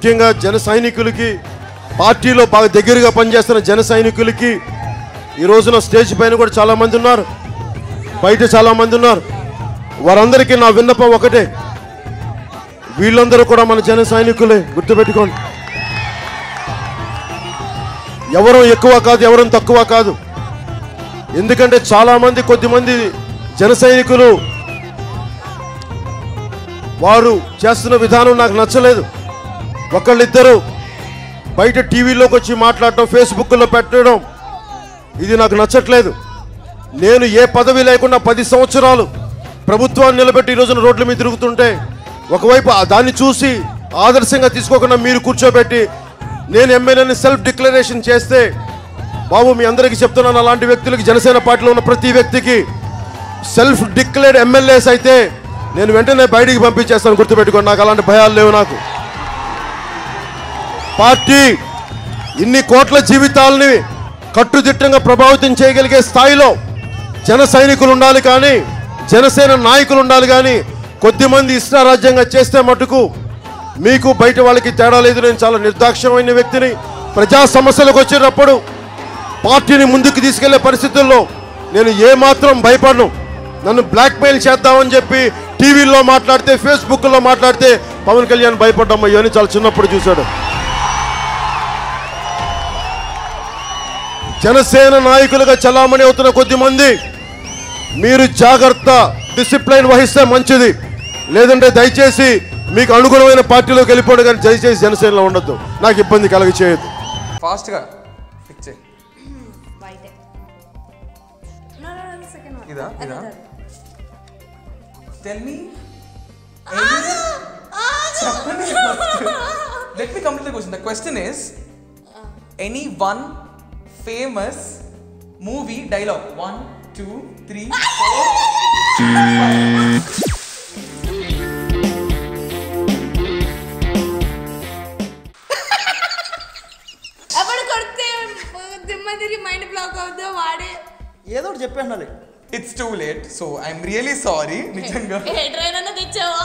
ముఖ్యంగా జన సైనికులకి, పార్టీలో బాగా దగ్గరగా పనిచేస్తున్న జన సైనికులకి, ఈ రోజున స్టేజ్ పైన కూడా చాలామంది ఉన్నారు, బయట చాలామంది ఉన్నారు. వారందరికీ నా విన్నపం ఒకటే, వీళ్ళందరూ కూడా మన జన సైనికులే, గుర్తుపెట్టుకోండి. ఎవరూ ఎక్కువ కాదు, ఎవరూ తక్కువ కాదు. ఎందుకంటే చాలామంది, కొద్దిమంది జన సైనికులు వారు చేస్తున్న విధానం నాకు నచ్చలేదు. ఒకళ్ళిద్దరు బయట టీవీలోకి వచ్చి మాట్లాడటం, ఫేస్బుక్లో పెట్టడం, ఇది నాకు నచ్చట్లేదు. నేను ఏ పదవి లేకుండా 10 సంవత్సరాలు ప్రభుత్వాన్ని నిలబెట్టి ఈ రోజున రోడ్ల మీద తిరుగుతుంటే, ఒకవైపు దాన్ని చూసి ఆదర్శంగా తీసుకోకుండా మీరు కూర్చోబెట్టి నేను ఎమ్మెల్యేని సెల్ఫ్ డిక్లరేషన్ చేస్తే, బాబు మీ అందరికీ చెప్తున్నాను, అలాంటి వ్యక్తులకి, జనసేన పార్టీలో ఉన్న ప్రతి వ్యక్తికి సెల్ఫ్ డిక్లేర్డ్ ఎమ్మెల్యేస్ అయితే నేను వెంటనే బయటికి పంపించేస్తాను, గుర్తుపెట్టుకోండి. నాకు అలాంటి భయాలు లేవు. నాకు పార్టీ ఇన్ని కోట్ల జీవితాలని కట్టుదిట్టంగా ప్రభావితం చేయగలిగే స్థాయిలో జన సైనికులు ఉండాలి, కానీ జనసేన నాయకులు ఉండాలి. కానీ కొద్దిమంది ఇష్టారాజ్యంగా చేస్తే మటుకు మీకు బయట వాళ్ళకి తేడా లేదు. నేను చాలా నిర్దాక్ష్యమైన వ్యక్తిని. ప్రజా సమస్యలకు వచ్చేటప్పుడు పార్టీని ముందుకు తీసుకెళ్లే పరిస్థితుల్లో నేను ఏమాత్రం భయపడను. నన్ను బ్లాక్మెయిల్ చేద్దామని చెప్పి టీవీలో మాట్లాడితే, ఫేస్బుక్లో మాట్లాడితే పవన్ కళ్యాణ్ భయపడ్డాం అయ్యో అని చాలా చిన్నప్పుడు చూశాడు. జనసేన నాయకులుగా చలామణి అవుతున్న కొద్దిమంది మీరు జాగ్రత్త, డిసిప్లైన్ వహిస్తే మంచిది. లేదంటే దయచేసి మీకు అనుగుణమైన పార్టీలోకి వెళ్ళిపోవడం, కానీ దయచేసి జనసేనలో ఉండొద్దు, నాకు ఇబ్బంది కలగ చేయొద్దు. ఫాస్ట్గా ఫిక్స్ చేయి. ఇదా ఇదా టెల్ మీ చెప్పండి. Let me complete the question. The question is any one famous movie dialogue. 1 2 3 4 5. Mind block అవుతుందో వాడే ఏదో ఒకటి చెప్పేయాలి. It's too late, so I'm really sorry. నిజంగా ఏ ట్రైన్ అన్న తెచ్చావా?